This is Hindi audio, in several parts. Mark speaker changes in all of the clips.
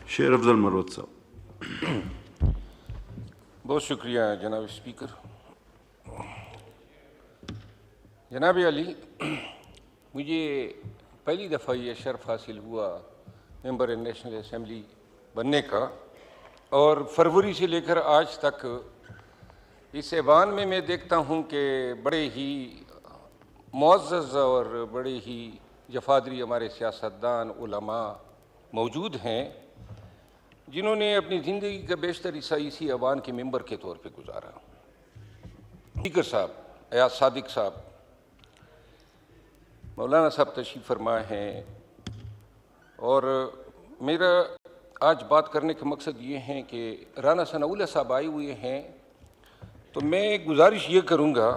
Speaker 1: शेर अफजल मरवत साहब।
Speaker 2: बहुत शुक्रिया जनाब स्पीकर। जनाब अली, मुझे पहली दफ़ा ये शर्फ हासिल हुआ मेंबर नेशनल असम्बली बनने का, और फरवरी से लेकर आज तक इस ऐवान में मैं देखता हूँ कि बड़े ही मुअज़्ज़ज़ और बड़े ही जफादरी हमारे सियासतदान उलमा मौजूद हैं, जिन्होंने अपनी ज़िंदगी का बेशतर हिस्सा इसी ऐवान के मेंबर के तौर पे गुजारा। स्पीकर साहब, अयाज सादिक साहब, मौलाना साहब तशरीफ़ फरमा हैं, और मेरा आज बात करने का मकसद ये है कि राना सनाउल्लाह साहब आए हुए हैं, तो मैं गुजारिश ये करूँगा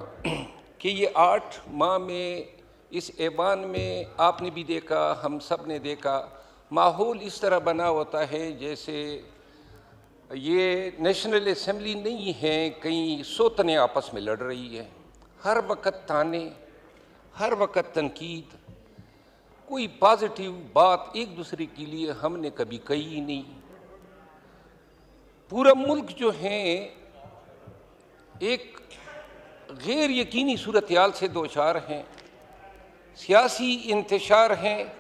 Speaker 2: कि ये 8 माह में इस ऐवान में आपने भी देखा, हम सब ने देखा, माहौल इस तरह बना होता है जैसे ये नेशनल असम्बली नहीं है, कहीं सोतने आपस में लड़ रही है। हर वक्त ताने, हर वक्त तनकीद, कोई पॉजिटिव बात एक दूसरे के लिए हमने कभी कही ही नहीं। पूरा मुल्क जो है एक गैर यकीनी सूरत हाल से दोचार हैं, सियासी इंतशार हैं,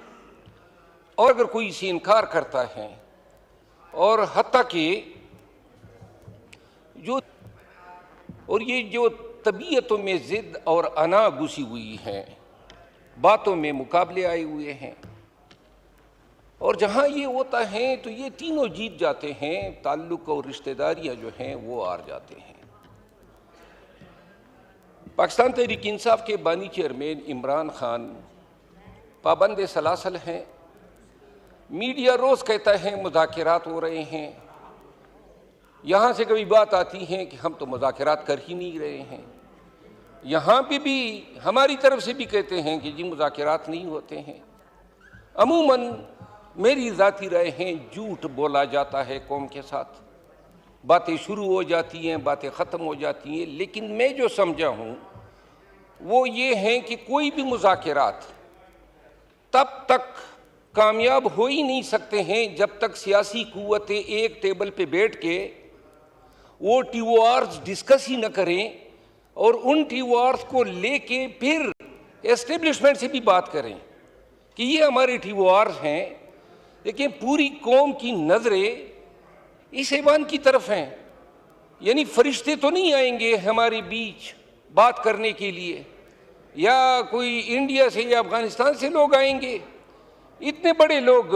Speaker 2: और अगर कोई इसे इनकार करता है, और हत्ता कि ये जो तबीयतों में ज़िद और अना घुसी हुई हैं, बातों में मुकाबले आए हुए हैं, और जहाँ ये होता है तो ये तीनों जीत जाते हैं, ताल्लुक़ और रिश्तेदारियाँ जो हैं वो हार जाते हैं। पाकिस्तान तहरीक इंसाफ के बानी चेयरमैन इमरान खान पाबंद सलासल हैं। मीडिया रोज़ कहता है मुज़ाकरात हो रहे हैं, यहाँ से कभी बात आती है कि हम तो मुज़ाकरात कर ही नहीं रहे हैं, यहाँ पे भी हमारी तरफ से भी कहते हैं कि जी मुज़ाकरात नहीं होते हैं। अमूमन मेरी ज़ाती राय है, झूठ बोला जाता है कौम के साथ, बातें शुरू हो जाती हैं, बातें ख़त्म हो जाती हैं, लेकिन मैं जो समझा हूँ वो ये है कि कोई भी मुज़ाकरात तब तक कामयाब हो ही नहीं सकते हैं जब तक सियासी क़ुव्वतें एक टेबल पे बैठ के वो TORs डिस्कस ही न करें, और उन TORs को लेके फिर एस्टेब्लिशमेंट से भी बात करें कि ये हमारे TORs हैं, लेकिन पूरी कौम की नज़रें इस ऐवान की तरफ हैं। यानी फरिश्ते तो नहीं आएंगे हमारे बीच बात करने के लिए, या कोई इंडिया से या अफ़गानिस्तान से लोग आएंगे। इतने बड़े लोग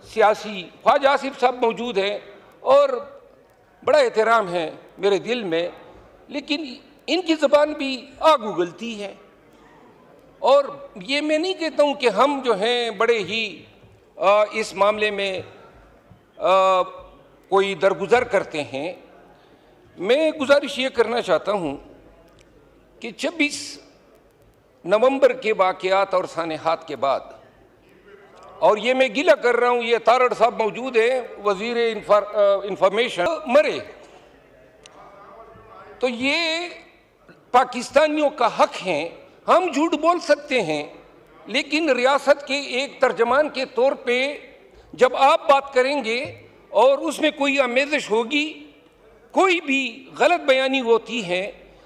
Speaker 2: सियासी, ख्वाजा आसिफ साहब मौजूद हैं और बड़ा एहतराम है मेरे दिल में, लेकिन इनकी ज़बान भी आग उगलती है। और ये मैं नहीं कहता हूँ कि हम जो हैं बड़े ही इस मामले में कोई दरगुजर करते हैं। मैं गुजारिश ये करना चाहता हूँ कि 26 नवंबर के वाक़यात और सानेहात के बाद, और ये मैं गिला कर रहा हूँ, ये तारड़ साहब मौजूद हैं, वज़ीर इंफॉर्मेशन, मरे, तो ये पाकिस्तानियों का हक है, हम झूठ बोल सकते हैं, लेकिन रियासत के एक तर्जमान के तौर पे जब आप बात करेंगे और उसमें कोई आमेज़श होगी, कोई भी गलत बयानी होती है,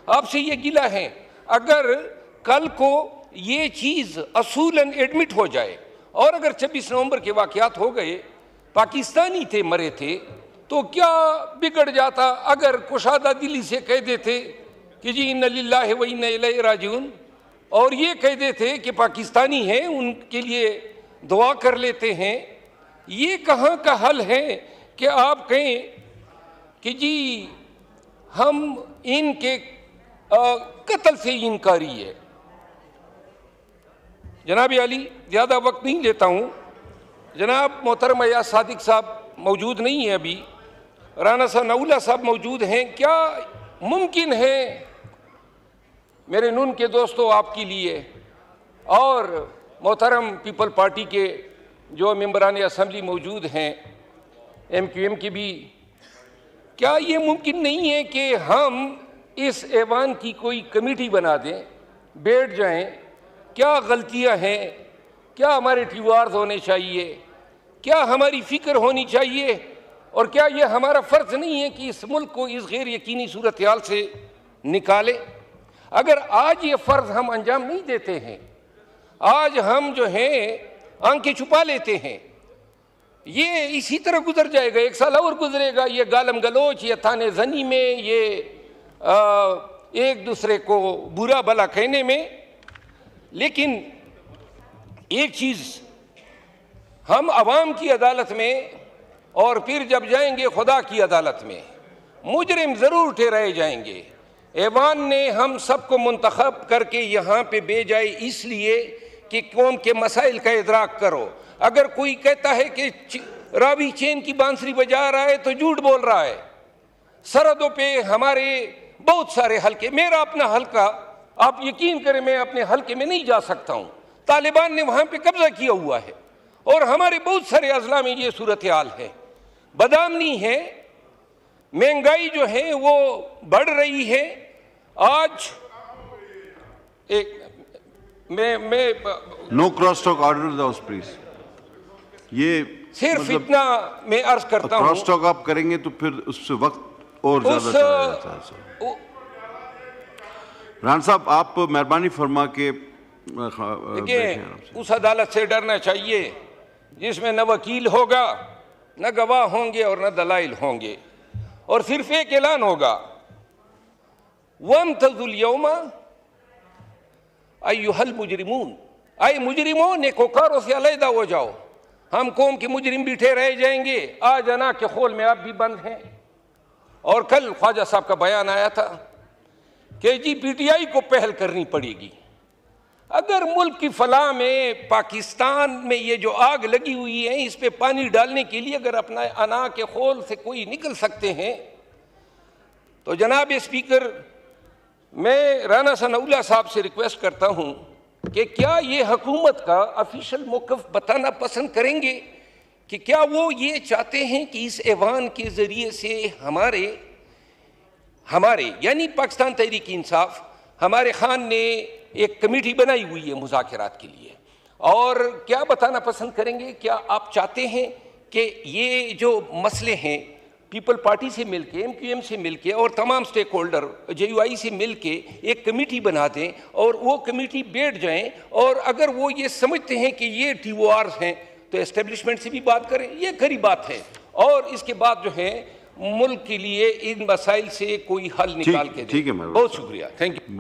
Speaker 2: आपसे ये गिला है। अगर कल को ये चीज़ असूलन एडमिट हो जाए, और अगर 26 नवंबर के वाक़यात हो गए, पाकिस्तानी थे मरे थे, तो क्या बिगड़ जाता अगर कुशादा दिली से कह देते कि जी इन्ना लिल्लाहि व इन्ना इलैहि राजिऊन, और ये कह देते कि पाकिस्तानी हैं उनके लिए दुआ कर लेते हैं। ये कहाँ का हल है कि आप कहें कि जी हम इनके कत्ल से इनकारी है। जनाब अली, ज़्यादा वक्त नहीं लेता हूँ। जनाब मोहतरम अयाज सादिक साहब मौजूद नहीं है अभी, राना सनाउल्लाह साहब मौजूद हैं। क्या मुमकिन है मेरे नून के दोस्तों आपके लिए, और मोहतरम पीपल पार्टी के जो मेंबरान असम्बली मौजूद हैं, MQM के भी, क्या ये मुमकिन नहीं है कि हम इस ऐवान की कोई कमेटी बना दें, बैठ जाएं, क्या गलतियां हैं, क्या हमारे TORs होने चाहिए, क्या हमारी फ़िक्र होनी चाहिए और क्या ये हमारा फ़र्ज़ नहीं है कि इस मुल्क को इस गैर यकीनी सूरत हाल से निकाले? अगर आज ये फ़र्ज़ हम अंजाम नहीं देते हैं, आज हम जो हैं आंखें छुपा लेते हैं, ये इसी तरह गुजर जाएगा, 1 साल और गुजरेगा ये गालम गलोच, ये थाने जनी में, ये एक दूसरे को बुरा भला कहने में। लेकिन एक चीज़, हम अवाम की अदालत में और फिर जब जाएंगे खुदा की अदालत में, मुजरिम ज़रूर ठहराए जाएंगे। ऐवान ने हम सबको मुंतखब करके यहाँ पे भेजा है इसलिए कि कौम के मसाइल का इदराक करो। अगर कोई कहता है कि रावी चैन की बांसुरी बजा रहा है तो झूठ बोल रहा है। सरहदों पे हमारे बहुत सारे हल्के, मेरा अपना हल्का, आप यकीन करें मैं अपने हल्के में नहीं जा सकता हूँ, तालिबान ने वहाँ पे कब्जा किया हुआ है और हमारे बहुत सारे अजला में ये सूरत हाल है। बदामनी है, महंगाई जो है वो बढ़ रही है। आज एक मैं
Speaker 1: no cross talk order house please. ये
Speaker 2: सिर्फ
Speaker 1: मतलब
Speaker 2: इतना मैं अर्ज करता हूँ,
Speaker 1: क्रॉस टॉक आप करेंगे तो फिर उससे वक्त और ज्यादा चला जाता है। रान साहब आप मेहरबानी फरमा के
Speaker 2: देखिए, उस अदालत से डरना चाहिए जिसमें न वकील होगा, न गवाह होंगे और न दलाइल होंगे, और सिर्फ एक ऐलान होगा, वम्तज़ुल यौमा अय्युहल मुजरिमून, आए मुजरिमों नेकोकारों से अलहदा हो जाओ, हम कौम के मुजरिम बिठे रह जाएंगे, आज अना के खोल में आप भी बंद हैं। और कल ख्वाजा साहब का बयान आया था कि जी पीटीआई को पहल करनी पड़ेगी। अगर मुल्क की फलाह में पाकिस्तान में ये जो आग लगी हुई है इस पे पानी डालने के लिए अगर अपना अना के खोल से कोई निकल सकते हैं तो जनाब स्पीकर, मैं राना सनाउल्लाह साहब से रिक्वेस्ट करता हूँ कि क्या ये हुकूमत का ऑफिशियल मौक़िफ़ बताना पसंद करेंगे कि क्या वो ये चाहते हैं कि इस ऐवान के ज़रिए से हमारे यानी पाकिस्तान तहरीक इंसाफ, हमारे खान ने एक कमेटी बनाई हुई है मुज़ाकरात के लिए, और क्या बताना पसंद करेंगे, क्या आप चाहते हैं कि ये जो मसले हैं पीपल पार्टी से मिलके, MQM से मिलके और तमाम स्टेक होल्डर JUI से मिलके एक कमेटी बना दें और वो कमेटी बैठ जाएं, और अगर वो ये समझते हैं कि ये TORs हैं तो एस्टेब्लिशमेंट से भी बात करें, ये खरी बात है, और इसके बाद जो है मुल्क के लिए इन मसाइल से कोई हल निकाल के दें।
Speaker 1: ठीक है,
Speaker 2: बहुत शुक्रिया, थैंक यू।